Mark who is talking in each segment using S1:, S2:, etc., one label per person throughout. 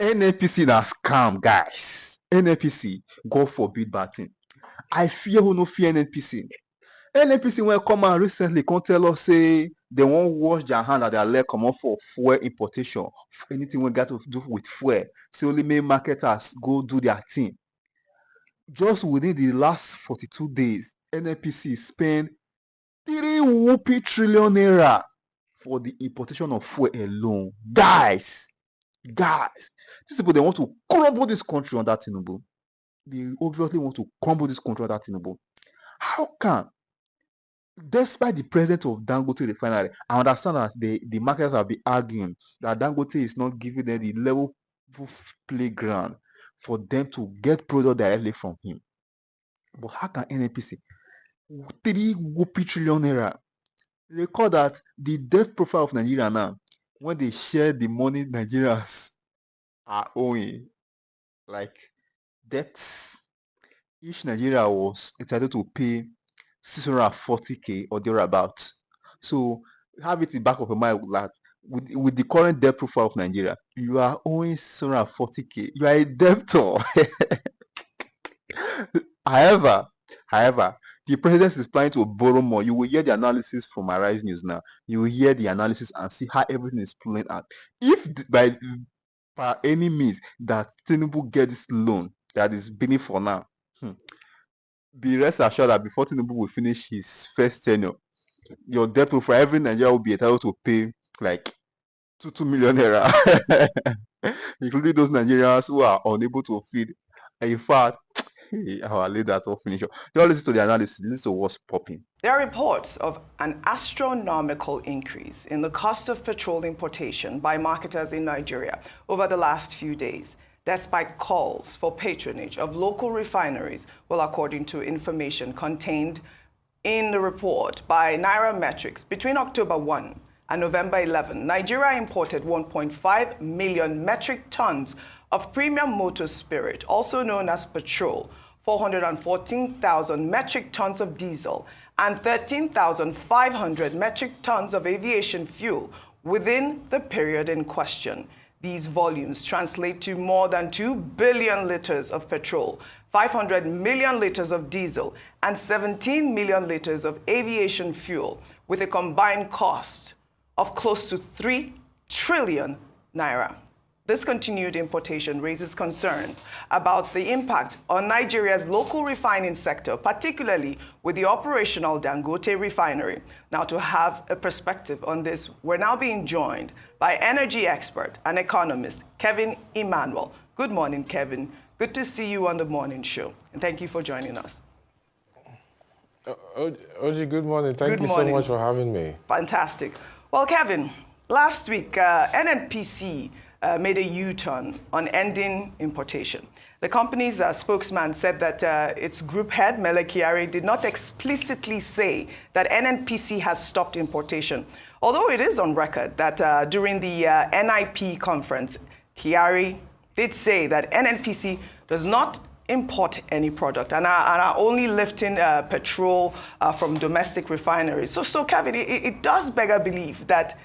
S1: NNPC na scam, guys. NNPC, God forbid bad thing. I fear who no fear NNPC. NNPC when come out recently come tell us say they won't wash their hand at their leg come on for fuel importation. Anything we got to do with fuel. Say only main marketers go do their thing. Just within the last 42 days, NNPC spend 3 whoopee trillion naira for the importation of fuel alone. Guys, these people they want to crumble this country on that Tinubu. They obviously want to crumble this country on that Tinubu. How can, despite the presence of Dangote Refinery, I understand that the marketers have been arguing that Dangote is not giving them the level playground for them to get product directly from him. But how can NNPC 3 whoopee trillion naira? Recall that the debt profile of Nigeria now, when they share the money Nigerians are owing, like debts, each Nigeria was entitled to pay 640k or thereabout. So have it in the back of your mind that with the current debt profile of Nigeria, you are owing 640k. You are a debtor. However, the president is planning to borrow more. You will hear the analysis from Arise News now. You will hear the analysis and see how everything is playing out. If by any means that Tinubu get this loan that is beneath for now, be rest assured that before Tinubu will finish his first tenure, your debt profile, every Nigeria will be entitled to pay like 2 million naira, including those Nigerians who are unable to feed. In fact, I'll leave that all finish. Don't listen to the analysis, listen to what's popping.
S2: There are reports of an astronomical increase in the cost of petrol importation by marketers in Nigeria over the last few days, despite calls for patronage of local refineries, well, according to information contained in the report by Nairametrics. Between October 1 and November 11, Nigeria imported 1.5 million metric tons of premium motor spirit, also known as petrol, 414,000 metric tons of diesel, and 13,500 metric tons of aviation fuel within the period in question. These volumes translate to more than 2 billion liters of petrol, 500 million liters of diesel, and 17 million liters of aviation fuel, with a combined cost of close to 3 trillion naira. This continued importation raises concerns about the impact on Nigeria's local refining sector, particularly with the operational Dangote Refinery. Now, to have a perspective on this, we're now being joined by energy expert and economist Kevin Emmanuel. Good morning, Kevin. Good to see you on the morning show, and thank you for joining us.
S3: Oji, good morning. Thank you so much for having me.
S2: Fantastic. Well, Kevin, last week, NNPC made a U-turn on ending importation. The company's spokesman said that its group head, Mele Kyari, did not explicitly say that NNPC has stopped importation, although it is on record that during the NIP conference, Kyari did say that NNPC does not import any product and are only lifting petrol from domestic refineries. So Kevin, it does beg a belief that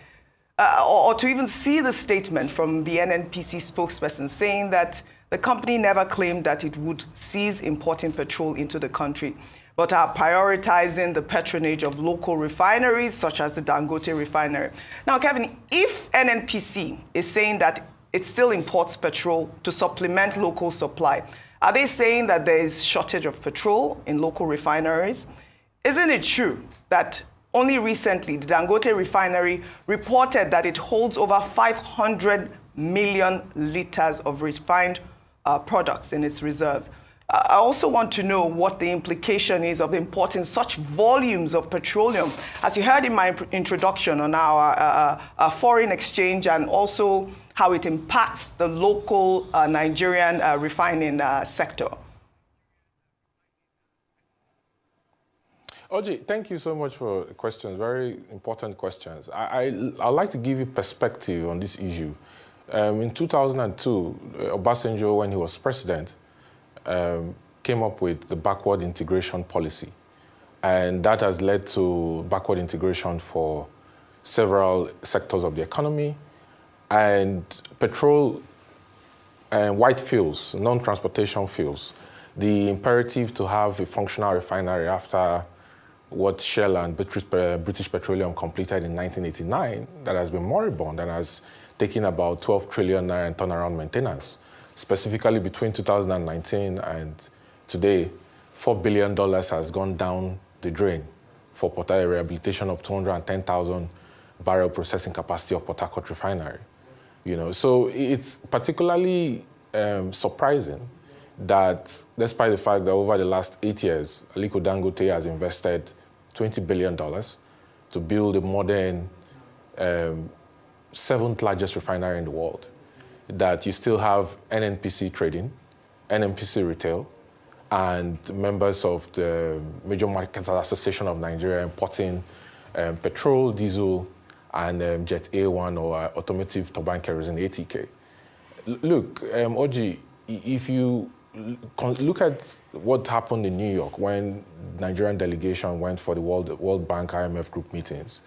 S2: or to even see the statement from the NNPC spokesperson saying that the company never claimed that it would cease importing petrol into the country, but are prioritizing the patronage of local refineries such as the Dangote Refinery. Now, Kevin, if NNPC is saying that it still imports petrol to supplement local supply, are they saying that there is shortage of petrol in local refineries? Isn't it true that only recently, the Dangote Refinery reported that it holds over 500 million liters of refined products in its reserves? I also want to know what the implication is of importing such volumes of petroleum, as you heard in my introduction on our foreign exchange, and also how it impacts the local Nigerian refining sector.
S3: Oji, thank you so much for the questions, very important questions. I'd like to give you perspective on this issue. In 2002, Obasanjo, when he was president, came up with the backward integration policy. And that has led to backward integration for several sectors of the economy. And petrol white fuels, non-transportation fuels, the imperative to have a functional refinery after what Shell and British Petroleum completed in 1989 that has been moribund and has taken about 12 trillion naira in turnaround maintenance. Specifically between 2019 and today, $4 billion has gone down the drain for a rehabilitation of 210,000 barrel processing capacity of Port Harcourt Refinery. So it's particularly surprising that despite the fact that over the last 8 years, Aliko Dangote has invested $20 billion to build a modern 7th largest refinery in the world, that you still have NNPC trading, NNPC retail, and members of the Major Marketers Association of Nigeria importing petrol, diesel, and Jet A1 or automotive turbine kerosene ATK. Look, Oji, if you look at what happened in New York when the Nigerian delegation went for the World Bank IMF group meetings,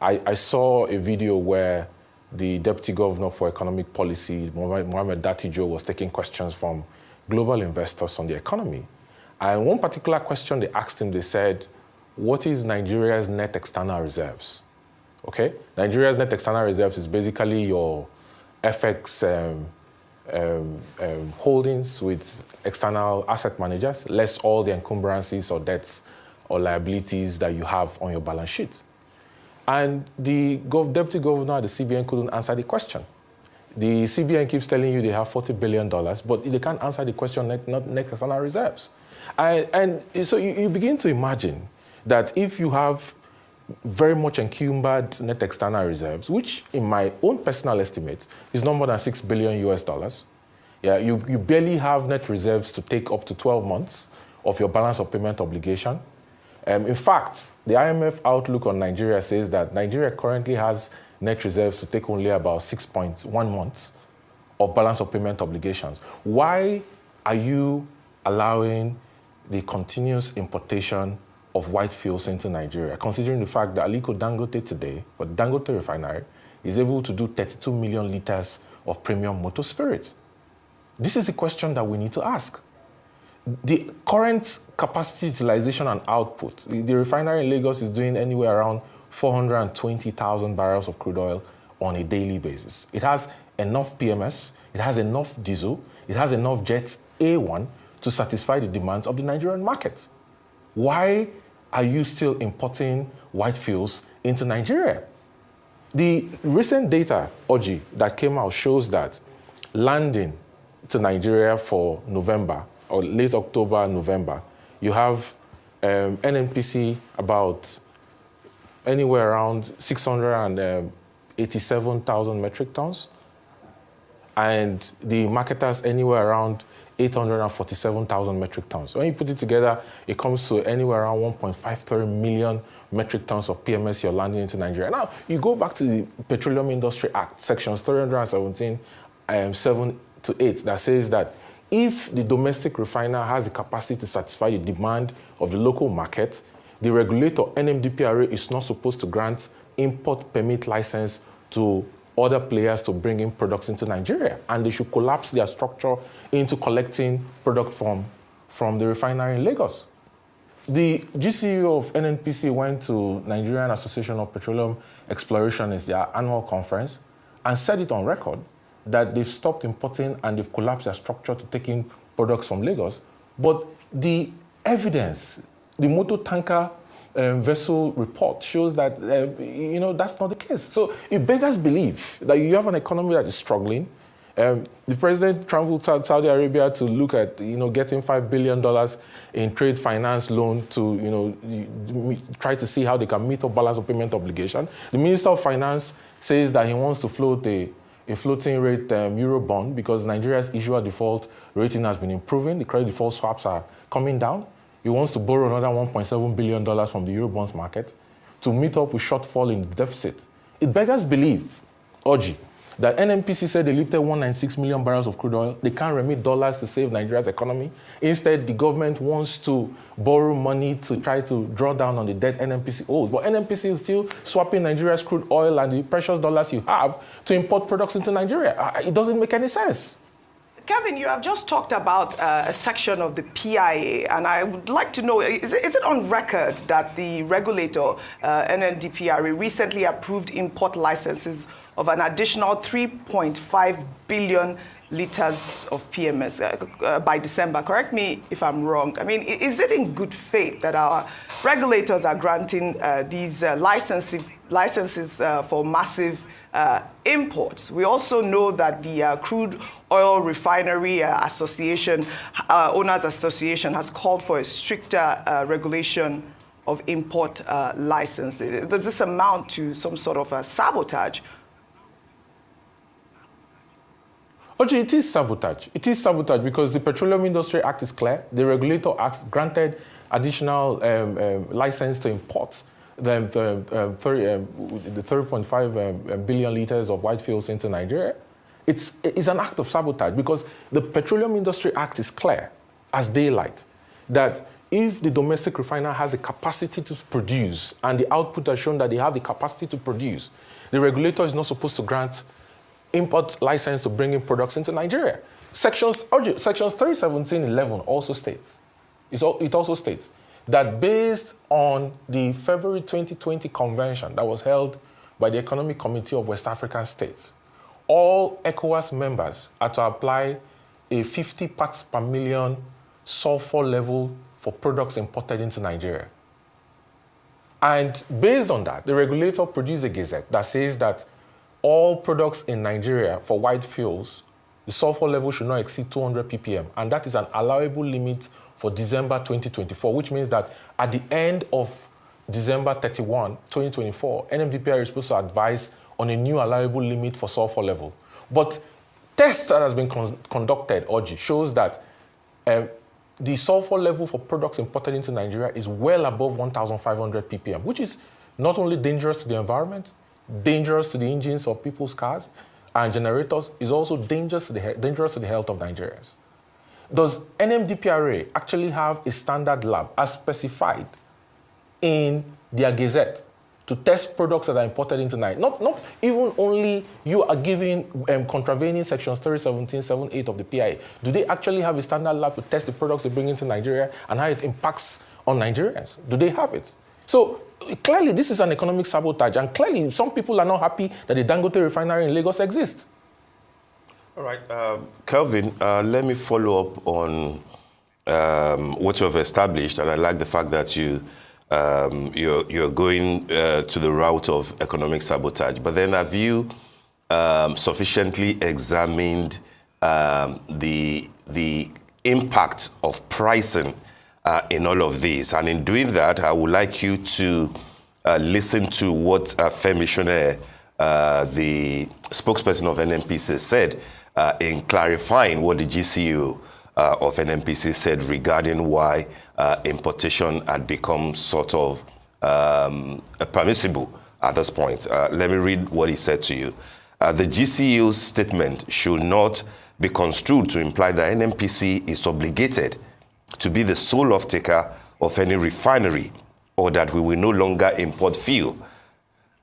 S3: I saw a video where the Deputy Governor for Economic Policy, Mohamed Datijo, was taking questions from global investors on the economy. And one particular question they asked him, they said, what is Nigeria's net external reserves? Okay? Nigeria's net external reserves is basically your FX holdings with external asset managers, less all the encumbrances or debts or liabilities that you have on your balance sheet. And the Deputy Governor at the CBN couldn't answer the question. The CBN keeps telling you they have $40 billion, but they can't answer the question, not net external reserves. And so you begin to imagine that if you have very much encumbered net external reserves, which in my own personal estimate is no more than $6 billion US. Yeah, you barely have net reserves to take up to 12 months of your balance of payment obligation. In fact, the IMF outlook on Nigeria says that Nigeria currently has net reserves to take only about 6.1 months of balance of payment obligations. Why are you allowing the continuous importation of white fuels into Nigeria, considering the fact that Aliko Dangote today, or Dangote Refinery, is able to do 32 million liters of premium motor spirit? This is the question that we need to ask. The current capacity utilization and output, the refinery in Lagos is doing anywhere around 420,000 barrels of crude oil on a daily basis. It has enough PMS, it has enough diesel, it has enough Jet A1 to satisfy the demands of the Nigerian market. Why are you still importing white fuels into Nigeria? The recent data, Oji, that came out shows that landing to Nigeria for November, or late October, November, you have NNPC about anywhere around 687,000 metric tons, and the marketers anywhere around 847,000 metric tons. So when you put it together, it comes to anywhere around 1.53 million metric tons of PMS you're landing into Nigeria. Now, you go back to the Petroleum Industry Act, sections 317, 7 to 8, that says that if the domestic refiner has the capacity to satisfy the demand of the local market, the regulator, NMDPRA, is not supposed to grant import permit license to other players to bring in products into Nigeria, and they should collapse their structure into collecting product from the refinery in Lagos. The GCU of NNPC went to Nigerian Association of Petroleum Exploration, is their annual conference, and said it on record that they've stopped importing and they've collapsed their structure to taking products from Lagos. But the evidence, the motor tanker vessel report shows that, that's not the case. So it beggars belief that you have an economy that is struggling. The president traveled to Saudi Arabia to look at, getting $5 billion in trade finance loan to, try to see how they can meet up balance of payment obligation. The Minister of Finance says that he wants to float a floating rate euro bond because Nigeria's issuer default rating has been improving. The credit default swaps are coming down. He wants to borrow another $1.7 billion from the euro bonds market to meet up with shortfall in the deficit. It beggars belief, Oji, that NNPC said they lifted 196 million barrels of crude oil. They can't remit dollars to save Nigeria's economy. Instead, the government wants to borrow money to try to draw down on the debt NNPC owes. But NNPC is still swapping Nigeria's crude oil and the precious dollars you have to import products into Nigeria. It doesn't make any sense.
S2: Kevin, you have just talked about a section of the PIA, and I would like to know, is it on record that the regulator, NNDPRA, recently approved import licenses of an additional 3.5 billion liters of PMS by December? Correct me if I'm wrong. I mean, is it in good faith that our regulators are granting these licenses for massive imports? We also know that the Crude Oil Refinery Association, Owners Association, has called for a stricter regulation of import licenses. Does this amount to some sort of sabotage?
S3: Oji, it is sabotage. It is sabotage because the Petroleum Industry Act is clear. The Regulator Act granted additional license to import the 30.5 billion liters of white fuels into Nigeria. It's an act of sabotage because the Petroleum Industry Act is clear as daylight that if the domestic refiner has the capacity to produce and the output has shown that they have the capacity to produce, the regulator is not supposed to grant import license to bring in products into Nigeria. Sections 317.11 also states, it also states that based on the February 2020 convention that was held by the Economic Committee of West African States, all ECOWAS members are to apply a 50 parts per million sulfur level for products imported into Nigeria. And based on that, the regulator produced a gazette that says that all products in Nigeria for white fuels, the sulfur level should not exceed 200 ppm, and that is an allowable limit for December 2024, which means that at the end of December 31, 2024, NMDPR is supposed to advise on a new allowable limit for sulfur level. But tests that has been conducted, Oji, shows that the sulfur level for products imported into Nigeria is well above 1,500 ppm, which is not only dangerous to the environment, dangerous to the engines of people's cars and generators, is also dangerous to the health of Nigerians. Does NMDPRA actually have a standard lab as specified in their gazette to test products that are imported into Nigeria? Not even only you are giving contravening sections 317, 78 of the PIA. Do they actually have a standard lab to test the products they bring into Nigeria and how it impacts on Nigerians? Do they have it? So clearly this is an economic sabotage, and clearly some people are not happy that the Dangote Refinery in Lagos exists.
S4: All right, Kelvin, let me follow up on what you have established, and I like the fact that you're going to the route of economic sabotage. But then have you sufficiently examined the impact of pricing in all of this? And in doing that, I would like you to listen to what Femi Shone, the spokesperson of NNPC, said in clarifying what the GCU of NNPC said regarding why importation had become sort of permissible at this point. Let me read what he said to you. The GCU's statement should not be construed to imply that NNPC is obligated to be the sole off-taker of any refinery or that we will no longer import fuel.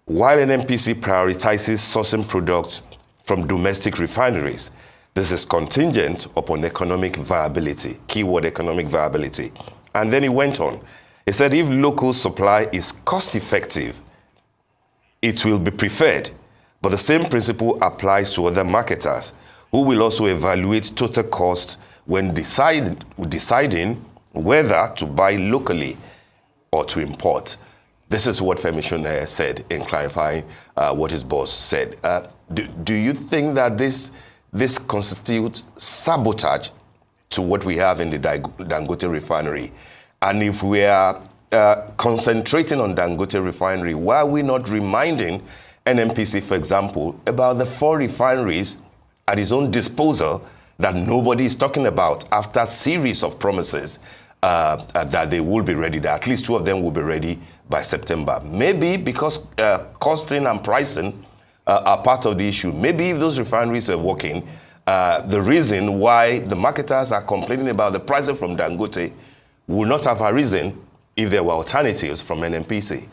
S4: While NNPC prioritizes sourcing products from domestic refineries, this is contingent upon economic viability, keyword economic viability. And then he went on. He said if local supply is cost-effective, it will be preferred. But the same principle applies to other marketers who will also evaluate total cost when deciding whether to buy locally or to import. This is what Femi Shone said in clarifying what his boss said. Do you think that this constitutes sabotage to what we have in the Dangote Refinery? And if we are concentrating on Dangote Refinery, why are we not reminding NNPC, for example, about the 4 refineries at his own disposal that nobody is talking about after a series of promises that they will be ready, that at least 2 of them will be ready by September? Maybe because costing and pricing are part of the issue. Maybe if those refineries are working, the reason why the marketers are complaining about the pricing from Dangote will not have a reason if there were alternatives from NNPC.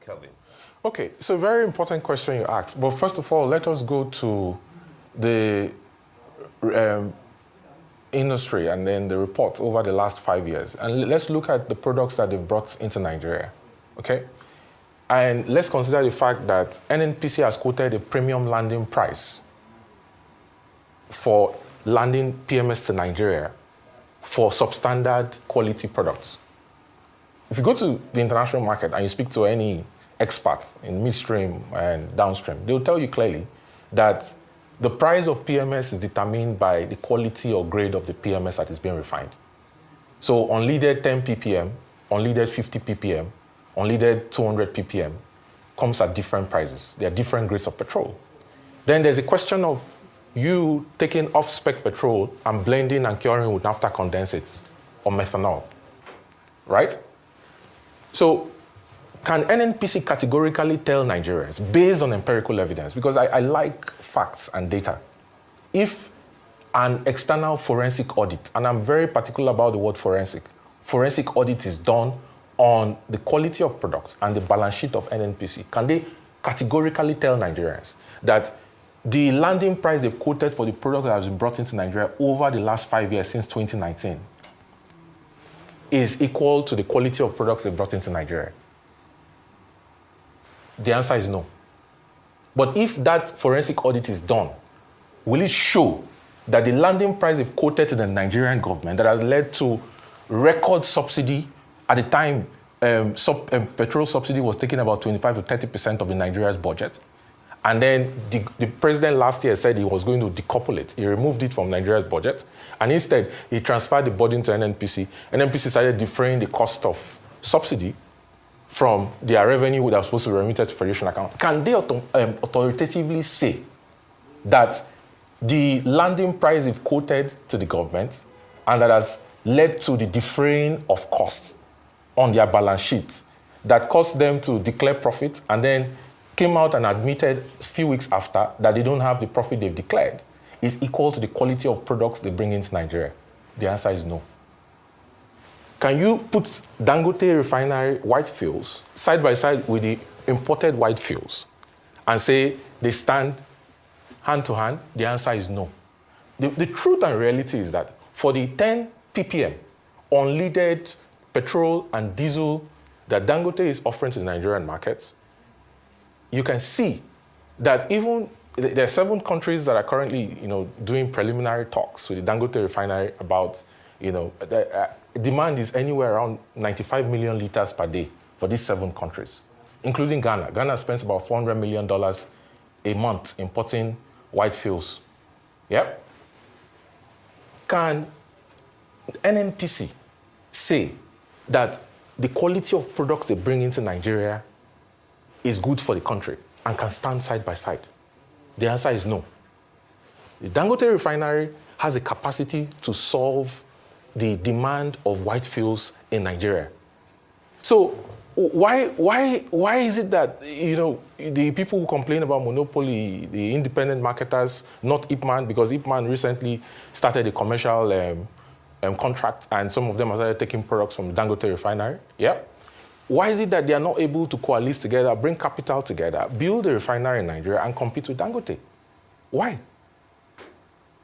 S4: Kelvin.
S3: Okay, so very important question you asked. But first of all, let us go to the industry and then the reports over the last 5 years. And let's look at the products that they've brought into Nigeria, okay? And let's consider the fact that NNPC has quoted a premium landing price for landing PMS to Nigeria for substandard quality products. If you go to the international market and you speak to any expert in midstream and downstream, they'll tell you clearly that the price of PMS is determined by the quality or grade of the PMS that is being refined. So unleaded 10 ppm, unleaded 50 ppm, unleaded 200 ppm comes at different prices. There are different grades of petrol. Then there's a question of you taking off-spec petrol and blending and curing with naphtha condensates or methanol, right? So can NNPC categorically tell Nigerians, based on empirical evidence, because I like facts and data, if an external forensic audit, and I'm very particular about the word forensic audit is done on the quality of products and the balance sheet of NNPC, can they categorically tell Nigerians that the landing price they've quoted for the product that has been brought into Nigeria over the last 5 years since 2019 is equal to the quality of products they've brought into Nigeria? The answer is no. But if that forensic audit is done, will it show that the landing price they've quoted to the Nigerian government that has led to record subsidy at the time petrol subsidy was taking about 25 to 30% of the Nigeria's budget? And then the president last year said he was going to decouple it. He removed it from Nigeria's budget. And instead, he transferred the burden to NNPC. NNPC started deferring the cost of subsidy from their revenue that was supposed to be remitted to Federation account. Can they authoritatively say that the landing price they've quoted to the government and that has led to the deferring of costs on their balance sheet that caused them to declare profit and then came out and admitted a few weeks after that they don't have the profit they've declared, is equal to the quality of products they bring into Nigeria? The answer is no. Can you put Dangote Refinery white fuels side by side with the imported white fuels and say they stand hand to hand? The answer is no. The truth and reality is that for the 10 ppm unleaded petrol and diesel that Dangote is offering to the Nigerian markets, you can see that even there are 7 countries that are currently, doing preliminary talks with the Dangote Refinery about, demand is anywhere around 95 million liters per day for these 7 countries, including Ghana. Ghana spends about $400 million a month importing white fuels. Yep. Can NNPC say that the quality of products they bring into Nigeria is good for the country and can stand side by side? The answer is no. The Dangote Refinery has the capacity to solve the demand of white fuels in Nigeria. So why is it that, the people who complain about monopoly, the independent marketers, not Ipman, because Ipman recently started a commercial contract and some of them have started taking products from the Dangote Refinery, yeah? Why is it that they are not able to coalesce together, bring capital together, build a refinery in Nigeria and compete with Dangote? Why?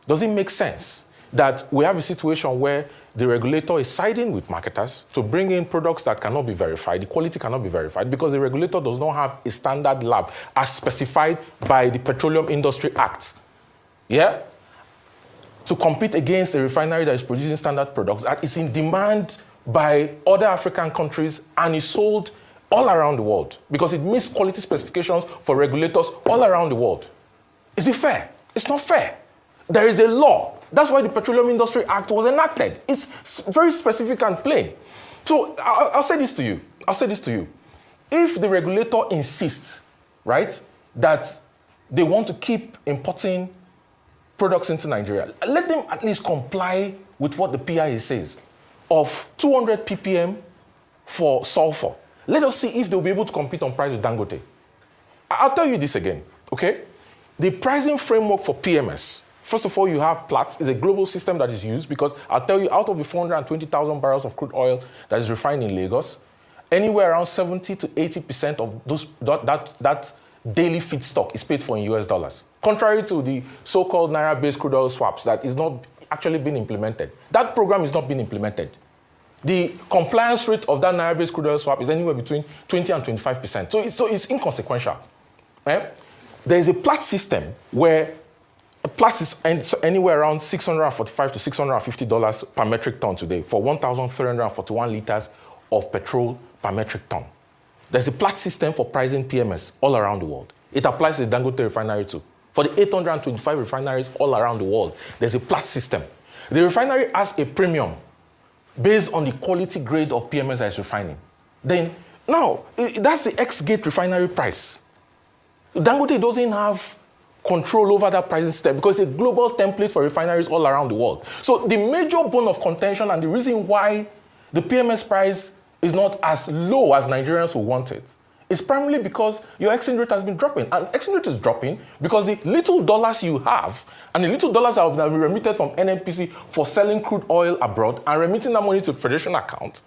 S3: Does it make sense that we have a situation where the regulator is siding with marketers to bring in products that cannot be verified, the quality cannot be verified, because the regulator does not have a standard lab as specified by the Petroleum Industry Act, yeah? To compete against a refinery that is producing standard products that is in demand by other African countries and is sold all around the world because it meets quality specifications for regulators all around the world. Is it fair? It's not fair. There is a law. That's why the Petroleum Industry Act was enacted. It's very specific and plain. So I'll say this to you. If the regulator insists, right, that they want to keep importing products into Nigeria, let them at least comply with what the PIA says of 200 ppm for sulfur. Let us see if they'll be able to compete on price with Dangote. I'll tell you this again, okay? The pricing framework for PMS, first of all, you have Platts. It's a global system that is used because I'll tell you, out of the 420,000 barrels of crude oil that is refined in Lagos, anywhere around 70 to 80% of those, daily feedstock is paid for in US dollars, contrary to the so-called Naira-based crude oil swaps that is not actually being implemented. That program is not being implemented. The compliance rate of that Naira-based crude oil swap is anywhere between 20 and 25%. So it's inconsequential. There is a Platts system where Platts is anywhere around $645 to $650 per metric ton today for 1,341 liters of petrol per metric ton. There's a Platts system for pricing PMS all around the world. It applies to the Dangote refinery too. For the 825 refineries all around the world, there's a Platts system. The refinery has a premium based on the quality grade of PMS that is refining. Then, now, that's the ex-gate refinery price. Dangote doesn't have control over that pricing system because it's a global template for refineries all around the world. So the major bone of contention and the reason why the PMS price is not as low as Nigerians would want it is primarily because your exchange rate has been dropping. And exchange rate is dropping because the little dollars you have and the little dollars that have been remitted from NNPC for selling crude oil abroad and remitting that money to federation account,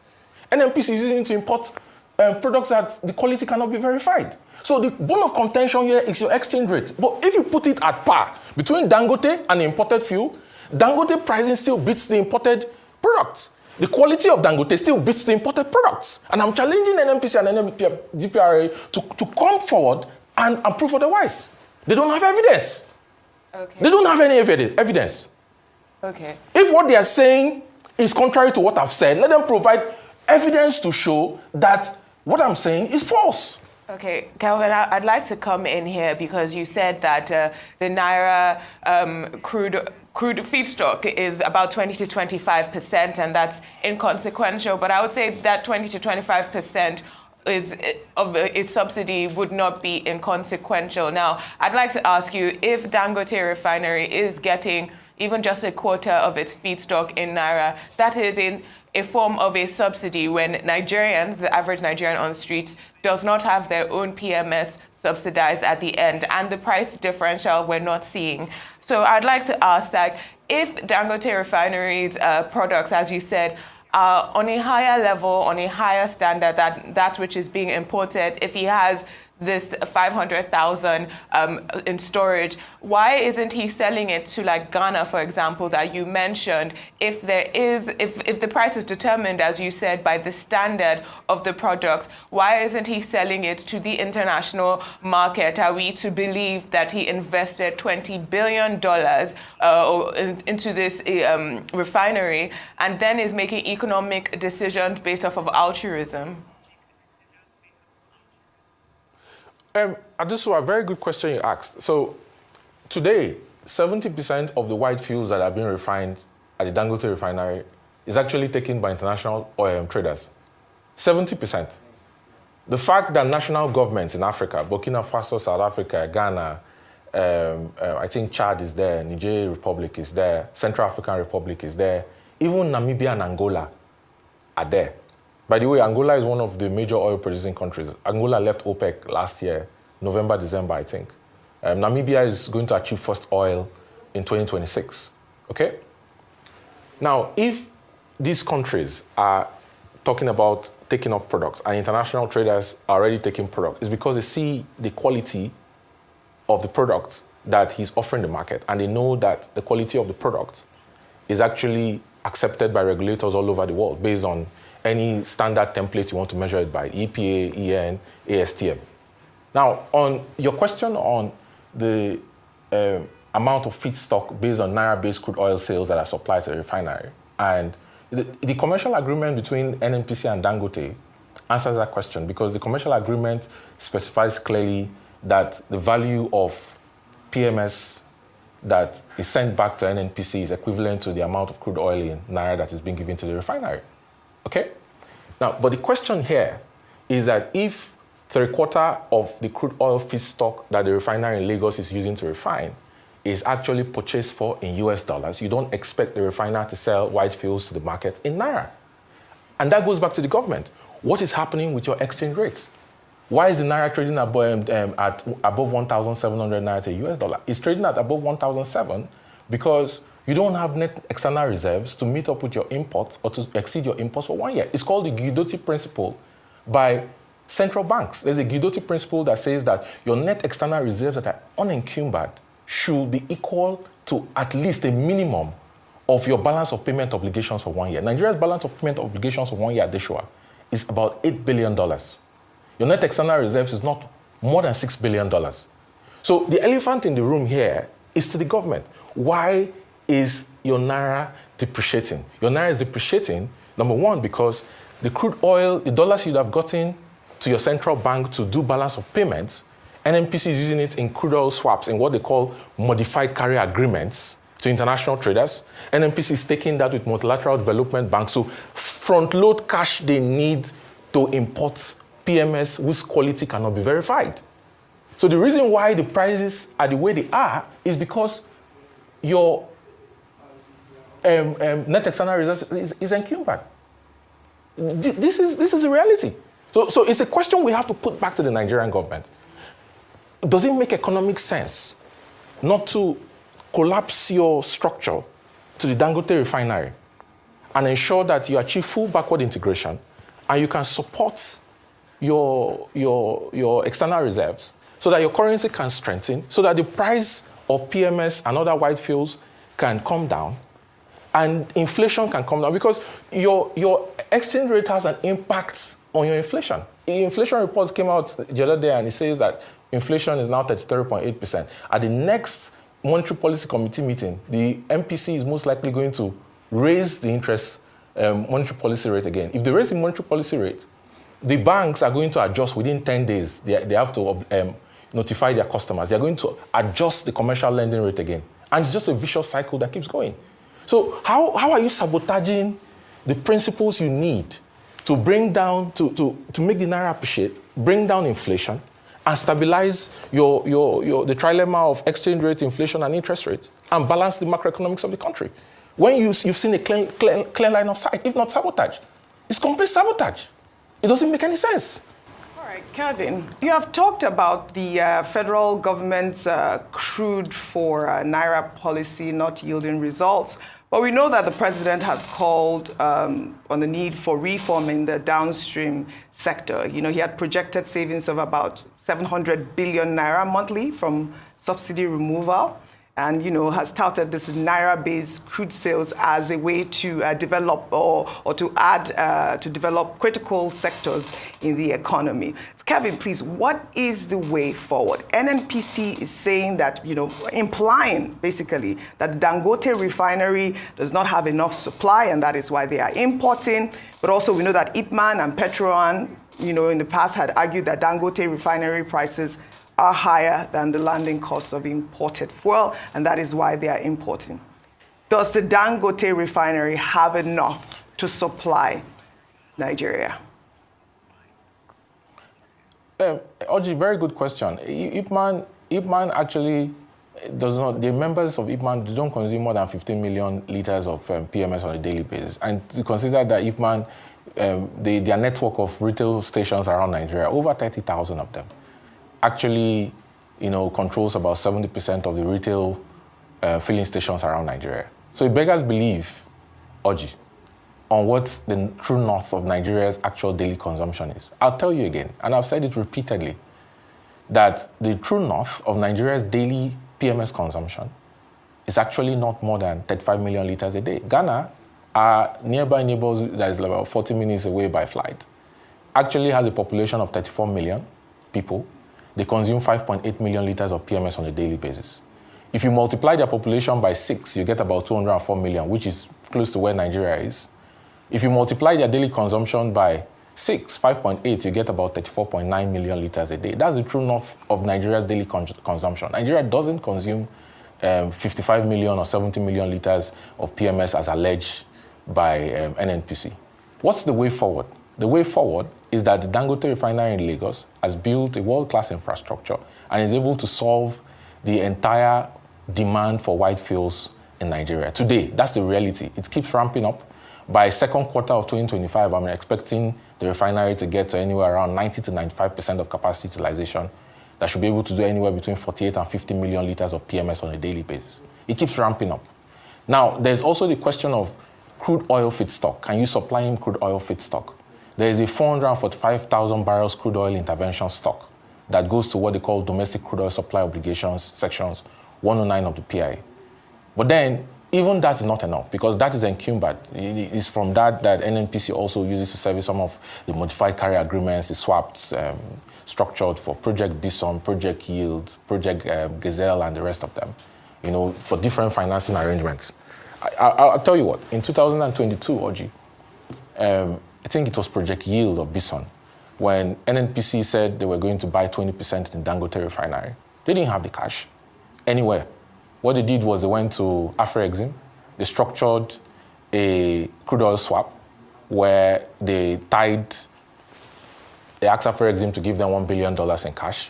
S3: NNPC is using to import products that the quality cannot be verified. So the bone of contention here is your exchange rate. But if you put it at par between Dangote and the imported fuel, Dangote pricing still beats the imported products. The quality of Dangote still beats the imported products. And I'm challenging NNPC and DPRA to come forward and prove otherwise. They don't have evidence.
S5: Okay.
S3: They don't have any evidence.
S5: Okay.
S3: If what they are saying is contrary to what I've said, let them provide evidence to show that what I'm saying is false.
S5: Okay, Calvin, I'd like to come in here because you said that the Naira crude feedstock is about 20 to 25%, and that's inconsequential. But I would say that 20 to 25% of its subsidy would not be inconsequential. Now, I'd like to ask you, if Dangote Refinery is getting even just a quarter of its feedstock in Naira, that is in a form of a subsidy when Nigerians, the average Nigerian on the streets, does not have their own PMS subsidized at the end, and the price differential we're not seeing. So I'd like to ask that if Dangote Refinery's products, as you said, are on a higher level, on a higher standard than that which is being imported, if he has this 500,000 in storage, why isn't he selling it to like Ghana, for example, that you mentioned? If the price is determined, as you said, by the standard of the products, why isn't he selling it to the international market? Are we to believe that he invested $20 billion into this refinery and then is making economic decisions based off of altruism?
S3: Adusu, a very good question you asked. So today, 70% of the white fuels that are being refined at the Dangote refinery is actually taken by international oil traders. 70%. The fact that national governments in Africa, Burkina Faso, South Africa, Ghana, I think Chad is there, Niger Republic is there, Central African Republic is there, even Namibia and Angola are there. By the way, Angola is one of the major oil-producing countries. Angola left OPEC last year, November, December, I think. Namibia is going to achieve first oil in 2026, okay? Now, if these countries are talking about taking off products and international traders are already taking products, it's because they see the quality of the products that he's offering the market, and they know that the quality of the product is actually accepted by regulators all over the world based on any standard template you want to measure it by, EPA, EN, ASTM. Now, on your question on the amount of feedstock based on Naira-based crude oil sales that are supplied to the refinery, and the commercial agreement between NNPC and Dangote answers that question because the commercial agreement specifies clearly that the value of PMS that is sent back to NNPC is equivalent to the amount of crude oil in Naira that is being given to the refinery. Okay? Now, but the question here is that if 3/4 of the crude oil feedstock that the refinery in Lagos is using to refine is actually purchased for in US dollars, you don't expect the refiner to sell white fuels to the market in Naira. And that goes back to the government. What is happening with your exchange rates? Why is the Naira trading at above 1,700 Naira to US dollar? It's trading at above 1,007 because you don't have net external reserves to meet up with your imports or to exceed your imports for 1 year. It's called the Guidotti principle by central banks. There's a Dangote principle that says that your net external reserves that are unencumbered should be equal to at least a minimum of your balance of payment obligations for 1 year. Nigeria's balance of payment obligations for 1 year, Adeshua, is about $8 billion. Your net external reserves is not more than $6 billion. So the elephant in the room here is to the government. Why is your Naira depreciating? Your Naira is depreciating, number one, because the crude oil, the dollars you'd have gotten to your central bank to do balance of payments, NNPC is using it in crude oil swaps in what they call modified carrier agreements to international traders. NNPC is taking that with multilateral development banks to front load cash they need to import PMS whose quality cannot be verified. So the reason why the prices are the way they are is because your net external reserve is encumbered. This is a reality. So it's a question we have to put back to the Nigerian government. Does it make economic sense not to collapse your structure to the Dangote Refinery and ensure that you achieve full backward integration and you can support your external reserves so that your currency can strengthen, so that the price of PMS and other white fuels can come down and inflation can come down? Because your exchange rate has an impact on your inflation. The inflation report came out the other day and it says that inflation is now 33.8%. At the next Monetary Policy Committee meeting, the NPC is most likely going to raise the interest monetary policy rate again. If they raise the monetary policy rate, the banks are going to adjust within 10 days. They have to notify their customers. They're going to adjust the commercial lending rate again. And it's just a vicious cycle that keeps going. So how are you sabotaging the principles you need to bring down, to make the Naira appreciate, bring down inflation, and stabilize the trilemma of exchange rate, inflation, and interest rates, and balance the macroeconomics of the country? When you've seen a clear line of sight, if not sabotage, it's complete sabotage. It doesn't make any sense.
S2: All right, Kevin, you have talked about the federal government's crude for Naira policy not yielding results. But we know that the president has called on the need for reform in the downstream sector. You know, he had projected savings of about 700 billion naira monthly from subsidy removal, and, you know, has touted this Naira-based crude sales as a way to develop or to add, to develop critical sectors in the economy. Kevin, please, what is the way forward? NNPC is saying that, you know, implying basically that the Dangote Refinery does not have enough supply and that is why they are importing. But also we know that Ipman and Petrol, you know, in the past had argued that Dangote Refinery prices are higher than the landing costs of imported fuel, and that is why they are importing. Does the Dangote Refinery have enough to supply Nigeria?
S3: Oji, very good question. Ipman actually does not, the members of Ipman don't consume more than 15 million liters of PMS on a daily basis. And to consider that Ipman, their network of retail stations around Nigeria, over 30,000 of them, actually, you know, controls about 70% of the retail filling stations around Nigeria. So it beggars belief, Oji, on what the true north of Nigeria's actual daily consumption is. I'll tell you again, and I've said it repeatedly, that the true north of Nigeria's daily PMS consumption is actually not more than 35 million liters a day. Ghana, our nearby neighbors that is about 40 minutes away by flight, actually has a population of 34 million people. They consume 5.8 million liters of PMS on a daily basis. If you multiply their population by 6, you get about 204 million, which is close to where Nigeria is. If you multiply their daily consumption by 6, 5.8, you get about 34.9 million liters a day. That's the true north of Nigeria's daily consumption. Nigeria doesn't consume 55 million or 70 million liters of PMS as alleged by NNPC. What's the way forward? The way forward is that the Dangote Refinery in Lagos has built a world-class infrastructure and is able to solve the entire demand for white fuels in Nigeria. Today, that's the reality. It keeps ramping up. By second quarter of 2025, I'm expecting the refinery to get to anywhere around 90 to 95% of capacity utilization. That should be able to do anywhere between 48 and 50 million liters of PMS on a daily basis. It keeps ramping up. Now, there's also the question of crude oil feedstock. Can you supply him crude oil feedstock? there is a 445,000 barrels crude oil intervention stock that goes to what they call domestic crude oil supply obligations, sections 109 of the PIA. But then, even that is not enough because that is encumbered. It's from that NNPC also uses to service some of the modified carrier agreements, the swapped, structured for Project Bison, Project Yield, Project Gazelle, and the rest of them, for different financing arrangements. I'll tell you what, in 2022, Oji, I think it was Project Yield or Bison, when NNPC said they were going to buy 20% in Dangote Refinery. They didn't have the cash anywhere. What they did was they went to Afrexim. They structured a crude oil swap where they asked Afrexim to give them $1 billion in cash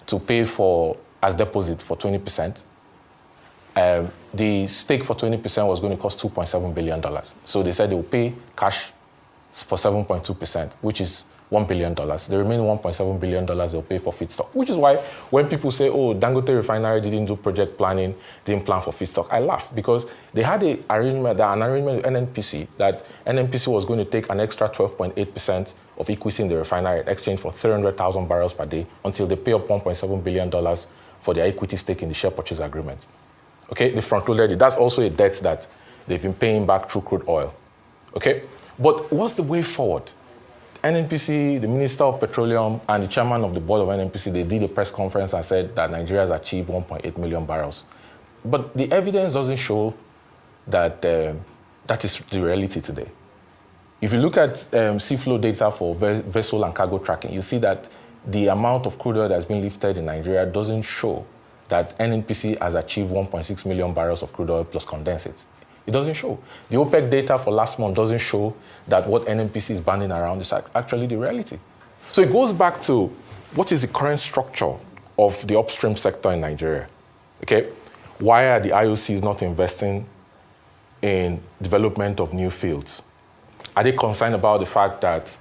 S3: to pay for as deposit for 20%. The stake for 20% was going to cost $2.7 billion. So they said they will pay cash for 7.2%, which is $1 billion. The remaining $1.7 billion they'll pay for feedstock, which is why when people say, oh, Dangote Refinery didn't do project planning, didn't plan for feedstock, I laugh because they had an arrangement with NNPC that NNPC was going to take an extra 12.8% of equity in the refinery in exchange for 300,000 barrels per day until they pay up $1.7 billion for their equity stake in the share purchase agreement. Okay, they front-loaded it. That's also a debt that they've been paying back through crude oil. Okay, but what's the way forward? NNPC, the Minister of Petroleum, and the chairman of the board of NNPC, they did a press conference and said that Nigeria has achieved 1.8 million barrels. But the evidence doesn't show that that is the reality today. If you look at seaflow data for vessel and cargo tracking, you see that the amount of crude oil that's been lifted in Nigeria doesn't show that NNPC has achieved 1.6 million barrels of crude oil plus condensates. It doesn't show. The OPEC data for last month doesn't show that what NNPC is banding around is actually the reality. So it goes back to what is the current structure of the upstream sector in Nigeria? Okay, why are the IOCs not investing in development of new fields? Are they concerned about the fact that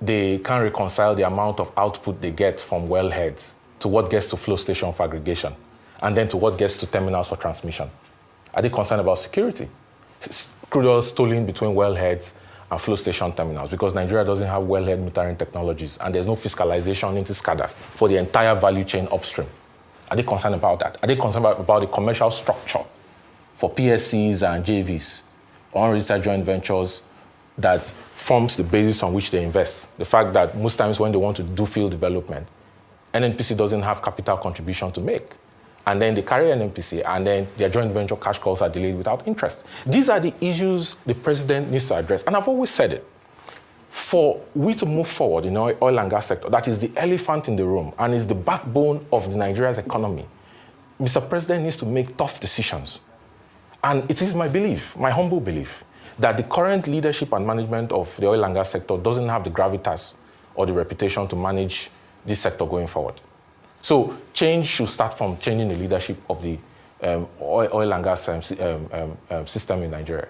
S3: they can't reconcile the amount of output they get from wellheads to what gets to flow station for aggregation, and then to what gets to terminals for transmission? Are they concerned about security? Crude oil stolen between wellheads and flow station terminals because Nigeria doesn't have wellhead metering technologies and there's no fiscalization into SCADA for the entire value chain upstream. Are they concerned about that? Are they concerned about the commercial structure for PSCs and JVs, unregistered joint ventures, that forms the basis on which they invest? The fact that most times when they want to do field development, NNPC doesn't have capital contribution to make. And then they carry NNPC, and then their joint venture cash calls are delayed without interest. These are the issues the president needs to address. And I've always said it. For we to move forward in the oil and gas sector, that is the elephant in the room and is the backbone of Nigeria's economy, Mr. President needs to make tough decisions. And it is my belief, my humble belief, that the current leadership and management of the oil and gas sector doesn't have the gravitas or the reputation to manage this sector going forward. So change should start from changing the leadership of the oil and gas system in Nigeria.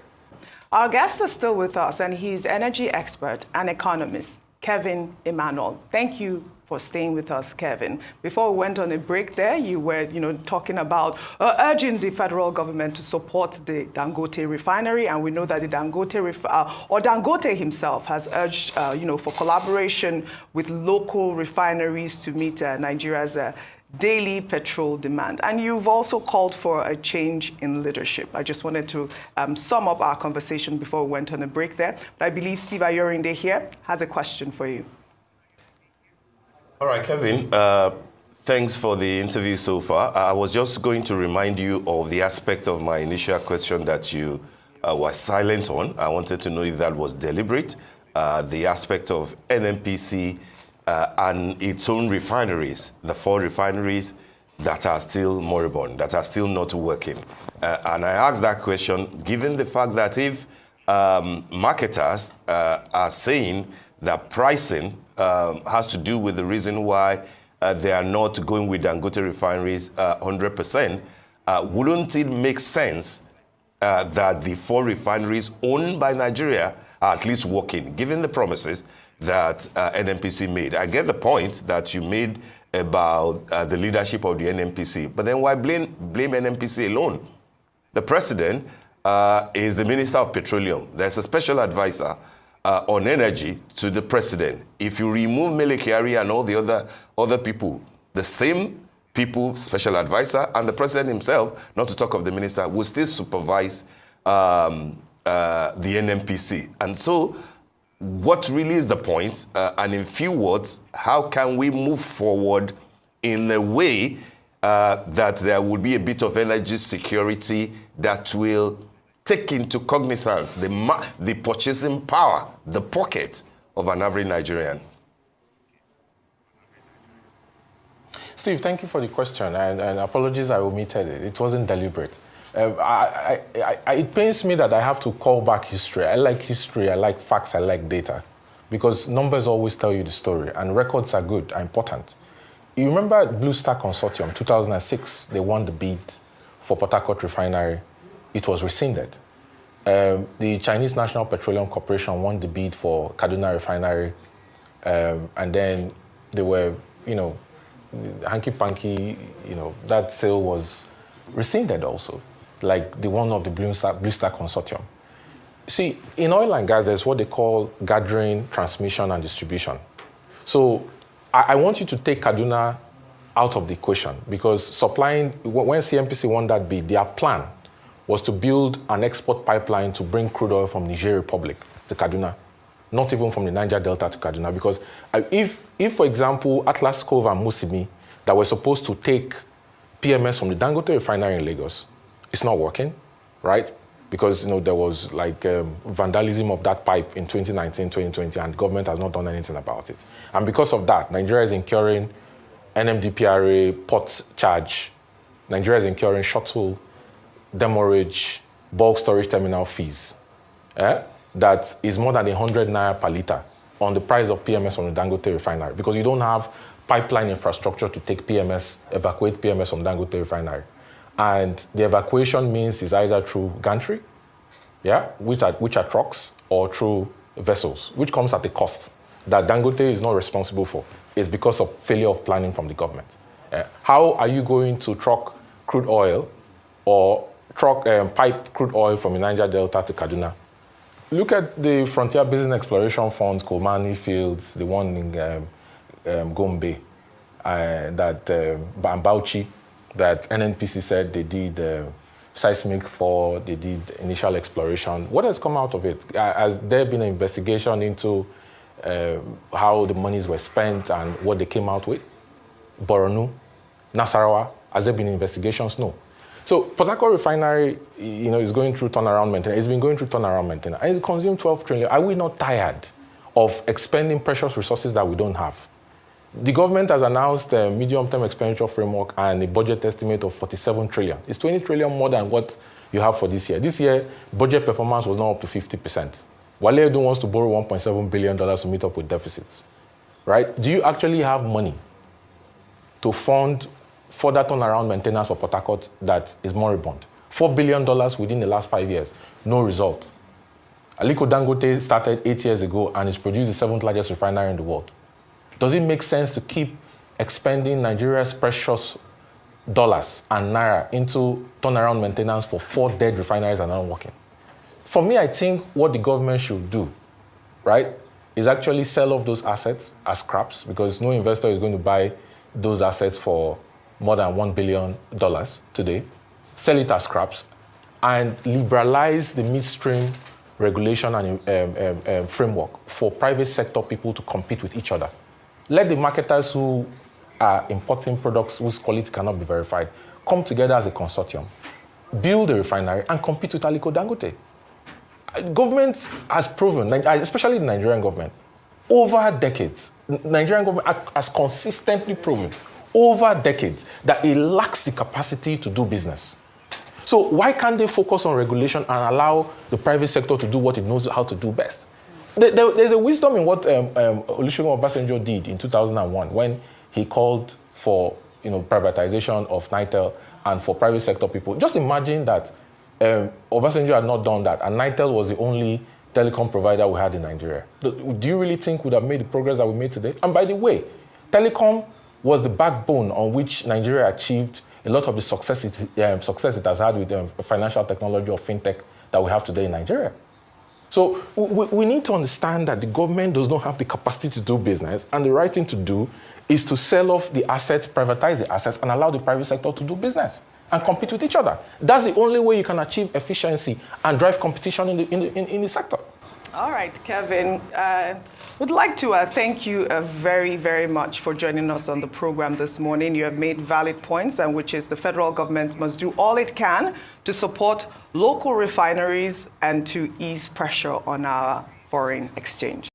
S2: Our guest is still with us, and he's energy expert and economist, Kevin Emmanuel. Thank you for staying with us, Kevin. Before we went on a break there, you were talking about urging the federal government to support the Dangote refinery, and we know that the Dangote himself has urged for collaboration with local refineries to meet Nigeria's daily petrol demand. And you've also called for a change in leadership. I just wanted to sum up our conversation before we went on a break there. But I believe Steve Ayorinde here has a question for you.
S4: All right, Kevin, thanks for the interview so far. I was just going to remind you of the aspect of my initial question that you were silent on. I wanted to know if that was deliberate, the aspect of NNPC and its own refineries, the 4 refineries that are still moribund, that are still not working. And I asked that question given the fact that if marketers are saying that pricing has to do with the reason why they are not going with Dangote refineries 100%, wouldn't it make sense that the 4 refineries owned by Nigeria are at least working, given the promises that NNPC made? I get the point that you made about the leadership of the NNPC, but then why blame NNPC alone? The president is the Minister of Petroleum. There's a special advisor on energy to the president. If you remove Mele Kyari and all the other people, the same people, special advisor, and the president himself, not to talk of the minister, will still supervise the NNPC. And so, what really is the point? And in few words, how can we move forward in a way that there will be a bit of energy security that will take into cognizance the purchasing power, the pocket of an average Nigerian?
S3: Steve, thank you for the question, and apologies I omitted it. It wasn't deliberate. It pains me that I have to call back history. I like history, I like facts, I like data, because numbers always tell you the story, and records are good, are important. You remember Blue Star Consortium, 2006, they won the bid for Port Harcourt Refinery. It was rescinded. The Chinese National Petroleum Corporation won the bid for Kaduna Refinery, and then they were, hanky-panky, that sale was rescinded also, like the one of the Blue Star Consortium. See, in oil and gas, there's what they call gathering, transmission, and distribution. So I want you to take Kaduna out of the equation, because supplying, when CNPC won that bid, their plan was to build an export pipeline to bring crude oil from Niger Republic to Kaduna, not even from the Niger Delta to Kaduna. Because if for example, Atlas Cove and Musimi, that were supposed to take PMS from the Dangote refinery in Lagos, it's not working, right? Because there was like vandalism of that pipe in 2019, 2020, and the government has not done anything about it. And because of that, Nigeria is incurring NMDPRA port charge. Nigeria is incurring shuttle, demurrage, bulk storage terminal fees. That is more than 100 naira per liter on the price of PMS from the Dangote refinery, because you don't have pipeline infrastructure to take PMS, evacuate PMS from Dangote refinery. And the evacuation means is either through gantry, which are trucks, or through vessels, which comes at a cost that Dangote is not responsible for. It's because of failure of planning from the government. How are you going to truck crude oil or pipe crude oil from the Niger Delta to Kaduna? Look at the Frontier Business Exploration Fund, Kolmani Fields, the one in Gombe, and Bauchi, that NNPC said they did seismic for, they did initial exploration. What has come out of it? Has there been an investigation into how the monies were spent and what they came out with? Borno, Nasarawa, has there been investigations? No. So Port Harcourt Refinery, is going through turnaround maintenance. It's been going through turnaround maintenance, and it's consumed 12 trillion. Are we not tired of expending precious resources that we don't have? The government has announced a medium-term expenditure framework and a budget estimate of 47 trillion. It's 20 trillion more than what you have for this year. This year, budget performance was not up to 50%. Wale Edun wants to borrow $1.7 billion to meet up with deficits, right? Do you actually have money to fund further turnaround maintenance for Port Harcourt that is moribund? $4 billion within the last 5 years, no result. Aliko Dangote started 8 years ago and is produced the 7th largest refinery in the world. Does it make sense to keep expending Nigeria's precious dollars and naira into turnaround maintenance for 4 dead refineries and not working? For me, I think what the government should do, right, is actually sell off those assets as scraps, because no investor is going to buy those assets for more than $1 billion today. Sell it as scraps and liberalize the midstream regulation and framework for private sector people to compete with each other. Let the marketers who are importing products whose quality cannot be verified come together as a consortium, build a refinery, and compete with Aliko Dangote. Government has proven, especially the Nigerian government, over decades, Nigerian government has consistently proven over decades that it lacks the capacity to do business. So why can't they focus on regulation and allow the private sector to do what it knows how to do best? There's a wisdom in what Olusegun Obasanjo did in 2001 when he called for privatization of NITEL and for private sector people. Just imagine that Obasanjo had not done that and NITEL was the only telecom provider we had in Nigeria. Do you really think we'd have made the progress that we made today? And by the way, telecom was the backbone on which Nigeria achieved a lot of the success it has had with financial technology or fintech that we have today in Nigeria. So we need to understand that the government does not have the capacity to do business, and the right thing to do is to sell off the assets, privatize the assets, and allow the private sector to do business and compete with each other. That's the only way you can achieve efficiency and drive competition in the sector.
S2: All right, Kevin, would like to thank you very, very much for joining us on the program this morning. You have made valid points, and which is the federal government must do all it can to support local refineries and to ease pressure on our foreign exchange.